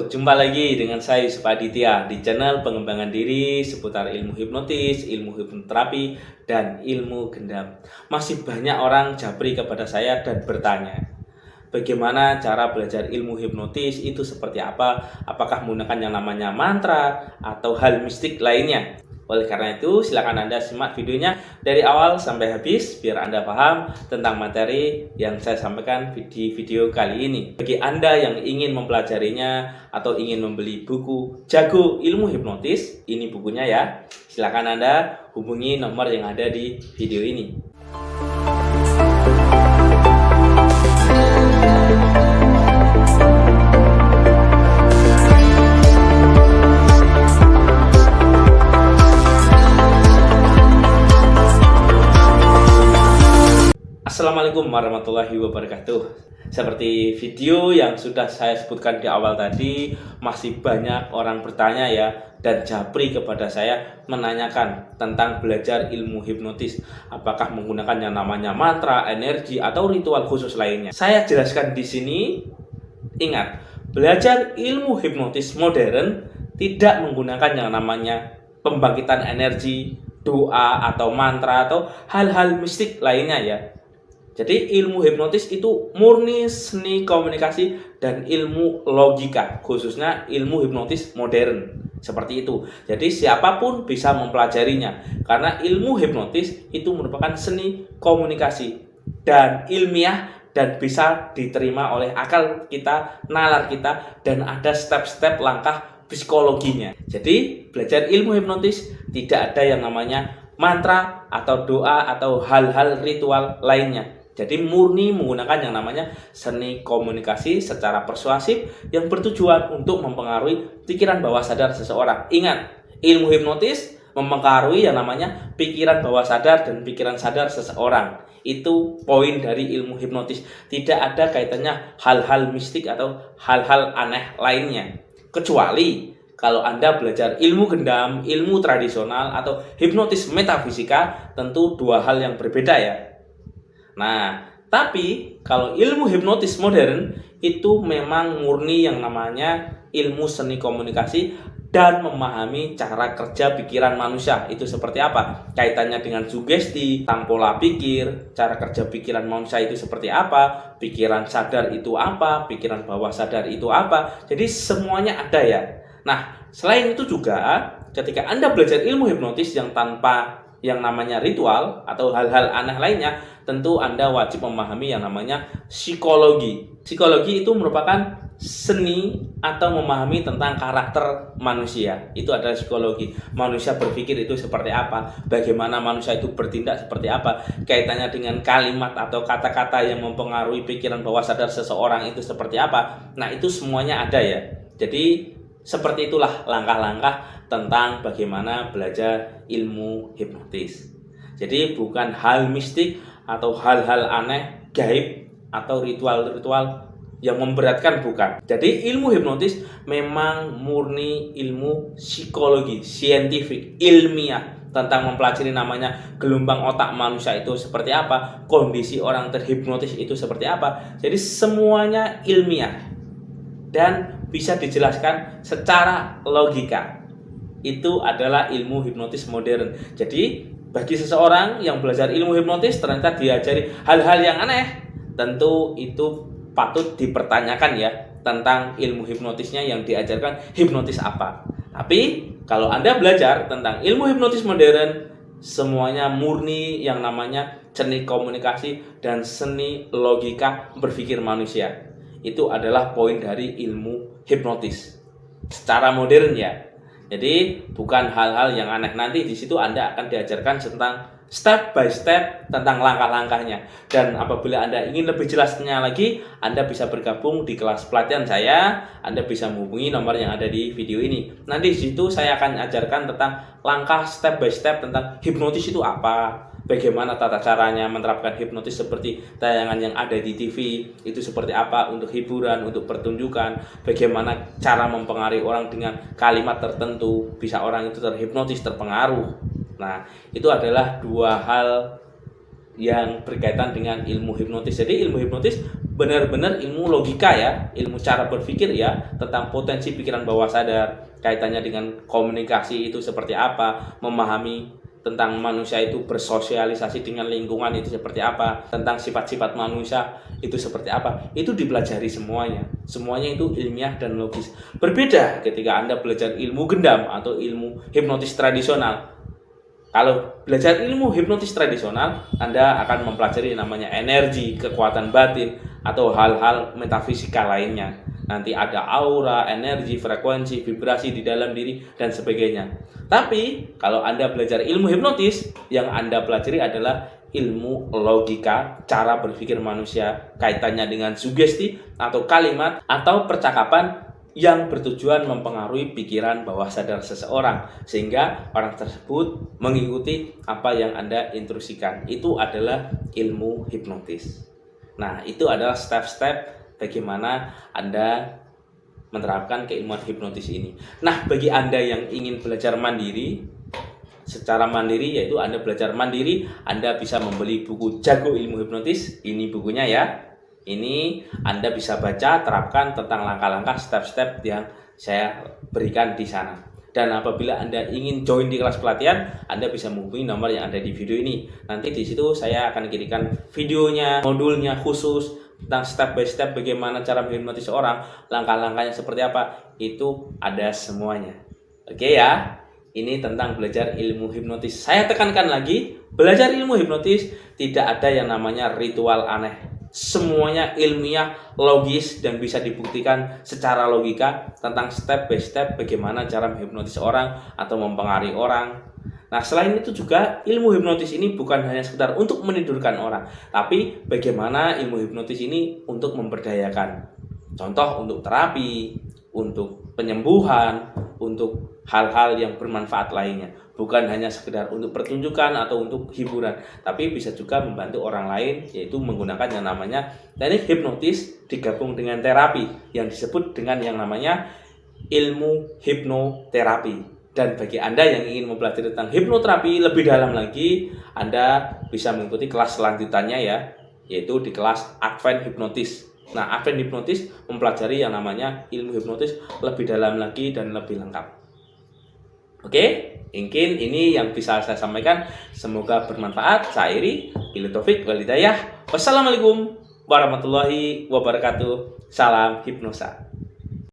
Jumpa lagi dengan saya Yusuf Aditya di channel pengembangan diri seputar ilmu hipnotis, ilmu hipnoterapi, dan ilmu gendam. Masih banyak orang japri kepada saya dan bertanya, bagaimana cara belajar ilmu hipnotis itu seperti apa? Apakah menggunakan yang namanya mantra atau hal mistik lainnya? Oleh karena itu, silakan Anda simak videonya dari awal sampai habis biar Anda paham tentang materi yang saya sampaikan di video kali ini. Bagi Anda yang ingin mempelajarinya atau ingin membeli buku Jago Ilmu Hipnotis, ini bukunya ya. Silakan Anda hubungi nomor yang ada di video ini. Assalamualaikum warahmatullahi wabarakatuh. Seperti video yang sudah saya sebutkan di awal tadi, masih banyak orang bertanya ya dan japri kepada saya menanyakan tentang belajar ilmu hipnotis. Apakah menggunakan yang namanya mantra, energi, atau ritual khusus lainnya? Saya jelaskan di sini. Ingat, belajar ilmu hipnotis modern tidak menggunakan yang namanya pembangkitan energi, doa, atau mantra, atau hal-hal mistik lainnya ya. Jadi ilmu hipnotis itu murni seni komunikasi dan ilmu logika, khususnya ilmu hipnotis modern. Seperti itu. Jadi siapapun bisa mempelajarinya karena ilmu hipnotis itu merupakan seni komunikasi dan ilmiah dan bisa diterima oleh akal kita, nalar kita, dan ada step-step langkah psikologinya. Jadi belajar ilmu hipnotis tidak ada yang namanya mantra atau doa atau hal-hal ritual lainnya. Jadi murni menggunakan yang namanya seni komunikasi secara persuasif yang bertujuan untuk mempengaruhi pikiran bawah sadar seseorang. Ingat, ilmu hipnotis mempengaruhi yang namanya pikiran bawah sadar dan pikiran sadar seseorang. Itu poin dari ilmu hipnotis. Tidak ada kaitannya hal-hal mistik atau hal-hal aneh lainnya. Kecuali kalau Anda belajar ilmu gendam, ilmu tradisional, atau hipnotis metafisika, tentu dua hal yang berbeda ya. Nah, tapi kalau ilmu hipnotis modern itu memang murni yang namanya ilmu seni komunikasi dan memahami cara kerja pikiran manusia. Itu seperti apa? Kaitannya dengan sugesti, tentang pola pikir, cara kerja pikiran manusia itu seperti apa, pikiran sadar itu apa, pikiran bawah sadar itu apa. Jadi semuanya ada ya. Nah, selain itu juga ketika Anda belajar ilmu hipnotis yang tanpa yang namanya ritual atau hal-hal aneh lainnya, tentu Anda wajib memahami yang namanya psikologi. Psikologi itu merupakan seni atau memahami tentang karakter manusia. Itu adalah psikologi. Manusia berpikir itu seperti apa, bagaimana manusia itu bertindak seperti apa, kaitannya dengan kalimat atau kata-kata yang mempengaruhi pikiran bawah sadar seseorang itu seperti apa. Nah, itu semuanya ada ya. Jadi seperti itulah langkah-langkah tentang bagaimana belajar ilmu hipnotis. Jadi bukan hal mistik atau hal-hal aneh, gaib, atau ritual-ritual yang memberatkan, bukan. Jadi ilmu hipnotis memang murni ilmu psikologi, saintifik, ilmiah tentang mempelajari namanya gelombang otak manusia itu seperti apa, kondisi orang terhipnotis itu seperti apa. Jadi semuanya ilmiah dan bisa dijelaskan secara logika. Itu adalah ilmu hipnotis modern. Jadi bagi seseorang yang belajar ilmu hipnotis ternyata diajari hal-hal yang aneh, tentu itu patut dipertanyakan ya tentang ilmu hipnotisnya yang diajarkan hipnotis apa. Tapi kalau Anda belajar tentang ilmu hipnotis modern, semuanya murni yang namanya seni komunikasi dan seni logika berpikir manusia. Itu adalah poin dari ilmu hipnotis secara modern ya. Jadi bukan hal-hal yang aneh. Nanti di situ Anda akan diajarkan tentang step by step tentang langkah-langkahnya. Dan apabila Anda ingin lebih jelasnya lagi, Anda bisa bergabung di kelas pelatihan saya. Anda bisa menghubungi nomor yang ada di video ini. Nanti di situ saya akan ajarkan tentang langkah step by step tentang hipnotis itu apa, bagaimana tata caranya menerapkan hipnotis seperti tayangan yang ada di TV itu seperti apa untuk hiburan, untuk pertunjukan, bagaimana cara mempengaruhi orang dengan kalimat tertentu, bisa orang itu terhipnotis, terpengaruh. Nah, itu adalah dua hal yang berkaitan dengan ilmu hipnotis. Jadi ilmu hipnotis benar-benar ilmu logika ya, ilmu cara berpikir ya, tentang potensi pikiran bawah sadar, kaitannya dengan komunikasi itu seperti apa, memahami tentang manusia itu bersosialisasi dengan lingkungan itu seperti apa, tentang sifat-sifat manusia itu seperti apa, itu dipelajari semuanya. Semuanya itu ilmiah dan logis. Berbeda ketika Anda belajar ilmu gendam atau ilmu hipnotis tradisional. Kalau belajar ilmu hipnotis tradisional, Anda akan mempelajari namanya energi, kekuatan batin, atau hal-hal metafisika lainnya. Nanti ada aura, energi, frekuensi, vibrasi di dalam diri, dan sebagainya. Tapi, kalau Anda belajar ilmu hipnotis, yang Anda pelajari adalah ilmu logika, cara berpikir manusia, kaitannya dengan sugesti, atau kalimat, atau percakapan yang bertujuan mempengaruhi pikiran bawah sadar seseorang, sehingga orang tersebut mengikuti apa yang Anda instruksikan. Itu adalah ilmu hipnotis. Nah, itu adalah step-step bagaimana Anda menerapkan keilmuan hipnotis ini. Nah, bagi Anda yang ingin belajar mandiri, secara mandiri, yaitu Anda belajar mandiri, Anda bisa membeli buku Jago Ilmu Hipnotis. Ini bukunya ya. Ini Anda bisa baca, terapkan tentang langkah-langkah, step-step yang saya berikan di sana. Dan apabila Anda ingin join di kelas pelatihan, Anda bisa menghubungi nomor yang ada di video ini. Nanti di situ saya akan kirimkan videonya, modulnya khusus tentang step by step bagaimana cara menghipnotis orang, langkah-langkahnya seperti apa, itu ada semuanya. Oke ya, ini tentang belajar ilmu hipnotis. Saya tekankan lagi, belajar ilmu hipnotis tidak ada yang namanya ritual aneh. Semuanya ilmiah, logis, dan bisa dibuktikan secara logika tentang step by step bagaimana cara menghipnotis orang atau mempengaruhi orang. Nah, selain itu juga ilmu hipnotis ini bukan hanya sekedar untuk menidurkan orang, tapi bagaimana ilmu hipnotis ini untuk memberdayakan. Contoh untuk terapi, untuk penyembuhan, untuk hal-hal yang bermanfaat lainnya. Bukan hanya sekedar untuk pertunjukan atau untuk hiburan, tapi bisa juga membantu orang lain, yaitu menggunakan yang namanya teknik hipnotis digabung dengan terapi yang disebut dengan yang namanya ilmu hipnoterapi. Dan bagi Anda yang ingin mempelajari tentang hipnoterapi lebih dalam lagi, Anda bisa mengikuti kelas selanjutnya ya, yaitu di kelas Advent Hipnotis. Nah, Advent Hipnotis mempelajari yang namanya ilmu hipnotis lebih dalam lagi dan lebih lengkap. Oke, mungkin ini yang bisa saya sampaikan. Semoga bermanfaat. Saya Iri, Billahi Taufik wal Hidayah. Wassalamualaikum warahmatullahi wabarakatuh. Salam hipnosa.